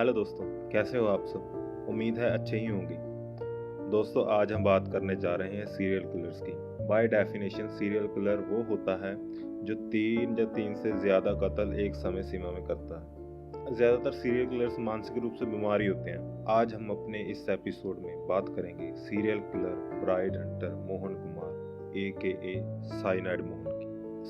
Hello दोस्तों, कैसे हो आप सब? उम्मीद है अच्छे ही होंगे। दोस्तों, आज हम बात करने जा रहे हैं सीरियल किलर्स की। बाय डेफिनेशन सीरियल किलर वो होता है जो 3 या 3 से ज़्यादा कत्ल एक समय सीमा में करता है। ज़्यादातर सीरियल किलर्स मानसिक रूप से बीमारी होते हैं। आज हम अपने इस एपिसोड में बात करेंगे serial killer bride Hunter Mohan Kumar AKA cyanide Mohan की।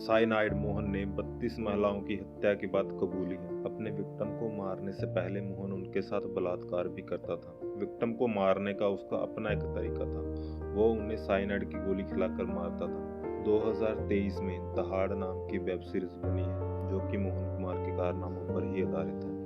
साइनाइड मोहन ने 32 महिलाओं की हत्या की बात कबूली है। अपने विक्टिम को मारने से पहले मोहन उनके साथ बलात्कार भी करता था। विक्टिम को मारने का उसका अपना एक तरीका था। वो उन्हें साइनाइड की गोली खिलाकर मारता था। 2023 में दहाड़ नाम की वेब सीरीज बनी है जो कि मोहन कुमार के कारनामों पर ही आधारित है।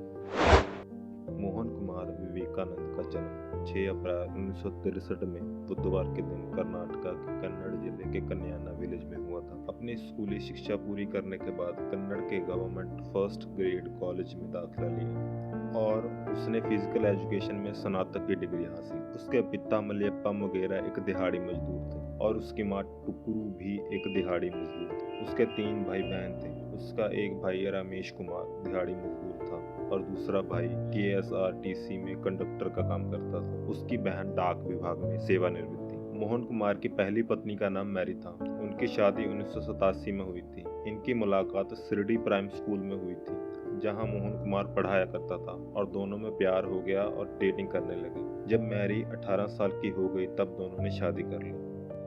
मोहन कुमार विवेकानंद का जन्म 6 अप्रैल 1963 में बुधवार के दिन कर्नाटका के कन्नड़ जिले के कन्याना विलेज में हुआ था। अपनी स्कूली शिक्षा पूरी करने के बाद कन्नड़ के गवर्नमेंट फर्स्ट ग्रेड कॉलेज में दाखिला लिया और उसने फिजिकल एजुकेशन में स्नातक की डिग्री हासिल। उसके पिता मलियप्पा मोगेरा एक दिहाड़ी मजदूर थे और उसकी माँ टुकुरू भी एक दिहाड़ी मजदूर थी। उसके 3 भाई बहन थे। उसका एक भाई रमेश कुमार दिहाड़ी मजदूर था और दूसरा भाई KSRTC में कंडक्टर का काम करता था। उसकी बहन डाक विभाग में सेवानिवृत्त थी। मोहन कुमार की पहली पत्नी का नाम मैरी था। उनकी शादी 1987 में हुई थी। इनकी मुलाकात शिरडी प्राइम स्कूल में हुई थी जहां मोहन कुमार पढ़ाया करता था और दोनों में प्यार हो गया और डेटिंग करने लगे। जब मैरी 18 साल की हो गई तब दोनों ने शादी कर ली,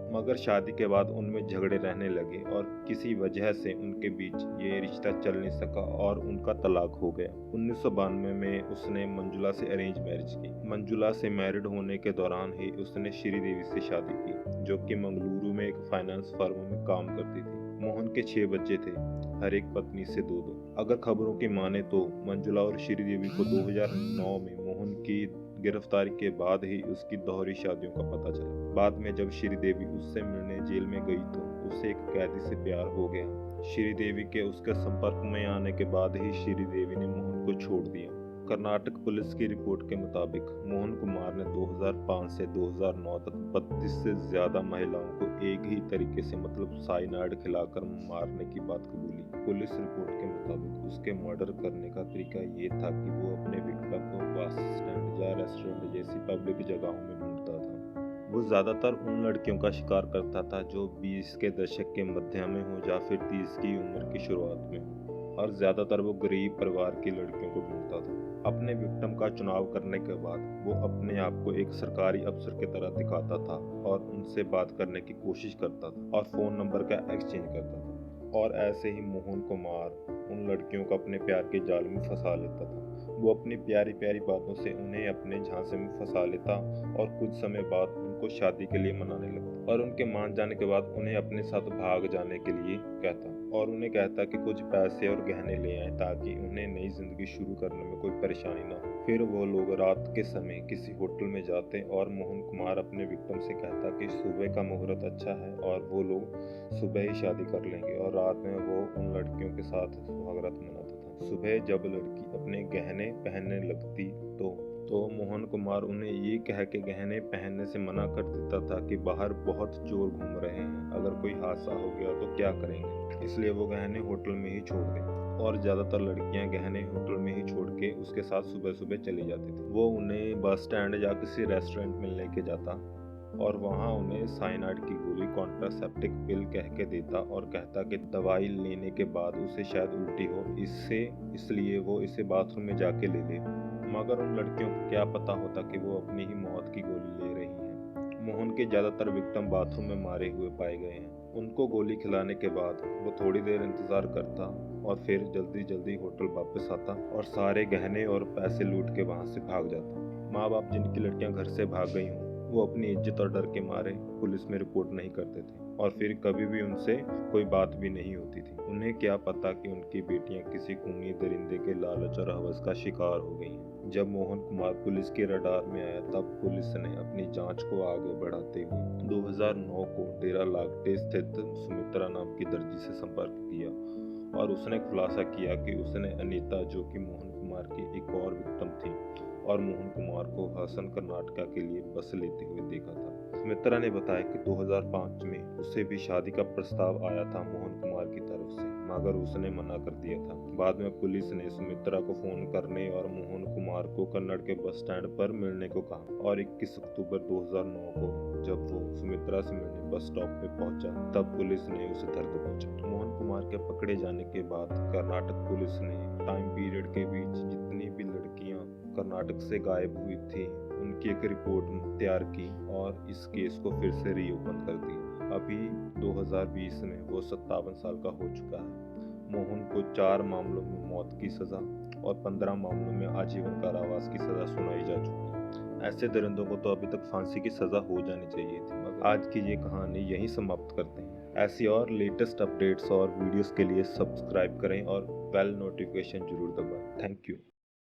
मगर शादी के बाद उनमें झगड़े रहने लगे और किसी वजह से उनके बीच ये रिश्ता चल नहीं सका और उनका तलाक हो गया। 1992 में उसने मंजुला से अरेंज मैरिज की। मंजुला से मैरिड होने के दौरान ही उसने श्रीदेवी से शादी की जो कि मंगलुरु में एक फाइनेंस फर्म में काम करती थी। मोहन के 6 बच्चे थे, हर एक पत्नी से 2-2। अगर खबरों की माने तो मंजुला और श्रीदेवी को 2009 में मोहन की गिरफ्तारी के बाद ही उसकी दोहरी शादियों का पता चला। बाद में जब श्रीदेवी उससे मिलने जेल में गई तो उसे एक कैदी से प्यार हो गया। श्रीदेवी के उसके संपर्क में आने के बाद ही श्रीदेवी ने मोहन को छोड़ दिया। कर्नाटक पुलिस की रिपोर्ट के मुताबिक मोहन कुमार ने 2005 से 2009 तक 32 से ज्यादा महिलाओं को एक ही तरीके से मतलब साइनाइड खिलाकर मारने की बात कबूली। पुलिस रिपोर्ट के मुताबिक उसके मर्डर करने का तरीका ये था कि वो अपने विक्टिम को बस स्टैंड या रेस्टोरेंट जैसी पब्लिक जगहों में ढूंढता था। वो ज्यादातर उन लड़कियों का शिकार करता था जो 20 के दशक के मध्य में हो या फिर 30 की उम्र की शुरुआत में हो, और ज्यादातर वो गरीब परिवार की लड़कियों को ढूंढता था। अपने विक्टिम का चुनाव करने के बाद वो अपने आप को एक सरकारी अफसर की तरह दिखाता था और उनसे बात करने की कोशिश करता था और फोन नंबर का एक्सचेंज करता था। और ऐसे ही मोहन कुमार उन लड़कियों को अपने प्यार के जाल में फंसा लेता था। वो अपनी प्यारी प्यारी बातों से उन्हें अपने झांसे में फंसा लेता और कुछ समय बाद उनको शादी के लिए मनाने लगता और उनके मान जाने के बाद उन्हें अपने साथ भाग जाने के लिए कहता और उन्हें कहता कि कुछ पैसे और गहने ले आए ताकि उन्हें नई जिंदगी शुरू करने में कोई परेशानी ना हो। फिर वो लोग रात के समय किसी होटल में जाते और मोहन कुमार अपने विक्टिम से कहता कि सुबह का मुहूर्त अच्छा है और वो लोग सुबह ही शादी कर लेंगे और रात में वो उन लड़कियों के साथ सुहागरात मनाता था। सुबह जब लड़की अपने गहने पहनने लगती तो मोहन कुमार उन्हें ये कह के गहने पहनने से मना कर देता था कि बाहर बहुत चोर घूम रहे हैं, अगर कोई हादसा हो गया तो क्या करेंगे, इसलिए वो गहने होटल में ही छोड़ दें। और ज़्यादातर लड़कियां गहने होटल में ही छोड़ के उसके साथ सुबह सुबह चली जाती थी। वो उन्हें बस स्टैंड या किसी रेस्टोरेंट में लेके जाता और वहाँ उन्हें साइनाइड की गोली कॉन्ट्रासेप्टिक पिल कह के देता और कहता कि दवाई लेने के बाद उसे शायद उल्टी हो, इसलिए वो इसे बाथरूम में जाके ले ले। मगर उन लड़कियों को क्या पता होता कि वो अपनी ही मौत की गोली ले रही हैं। मोहन के ज़्यादातर विक्टिम बाथरूम में मारे हुए पाए गए हैं। उनको गोली खिलाने के बाद वो थोड़ी देर इंतज़ार करता और फिर जल्दी जल्दी होटल वापस आता और सारे गहने और पैसे लूट के वहाँ से भाग जाता। माँ बाप जिनकी लड़कियाँ घर से भाग गई हों वो अपनी इज्जत और डर के मारे पुलिस में रिपोर्ट नहीं करते थे और फिर कभी भी उनसे कोई बात भी नहीं होती थी। उन्हें क्या पता कि उनकी बेटियां किसी खूनी दरिंदे के लालच और हवस का शिकार हो गई हैं। जब मोहन कुमार पुलिस के रडार में आया तब पुलिस ने अपनी जांच को आगे बढ़ाते हुए 2009 को डेरा लागटे स्थित सुमित्रा नाम की दर्जी से संपर्क किया और उसने खुलासा किया कि उसने अनीता जो कि मोहन कुमार की एक और विक्टिम थी और मोहन कुमार को हसन कर्नाटका के लिए बस लेते हुए देखा था। सुमित्रा ने बताया कि 2005 में उसे भी शादी का प्रस्ताव आया था मोहन कुमार की तरफ से, मगर उसने मना कर दिया था। बाद में पुलिस ने सुमित्रा को फोन करने और मोहन कुमार को कन्नड़ के बस स्टैंड पर मिलने को कहा और 21 अक्टूबर 2009 को जब वो सुमित्रा से मिलने बस स्टॉप पे पहुंचा, तब पुलिस ने उसे धर दबोचा। मोहन कुमार के पकड़े जाने के बाद कर्नाटक पुलिस ने टाइम पीरियड के बीच जितनी भी लड़कियां कर्नाटक से गायब हुई थी उनकी एक रिपोर्ट तैयार की और इस केस को फिर से रीओपन कर दिया। अभी 2020 में वो 57 साल का हो चुका है। मोहन को 4 मामलों में मौत की सजा और 15 मामलों में आजीवन कारावास की सजा सुनाई जा चुकी है। ऐसे दरिंदों को तो अभी तक फांसी की सजा हो जानी चाहिए थी। मगर आज की ये कहानी यहीं समाप्त करते हैं। ऐसी और लेटेस्ट अपडेट्स और वीडियोस के लिए सब्सक्राइब करें और बेल नोटिफिकेशन जरूर दबाएं। Thank you.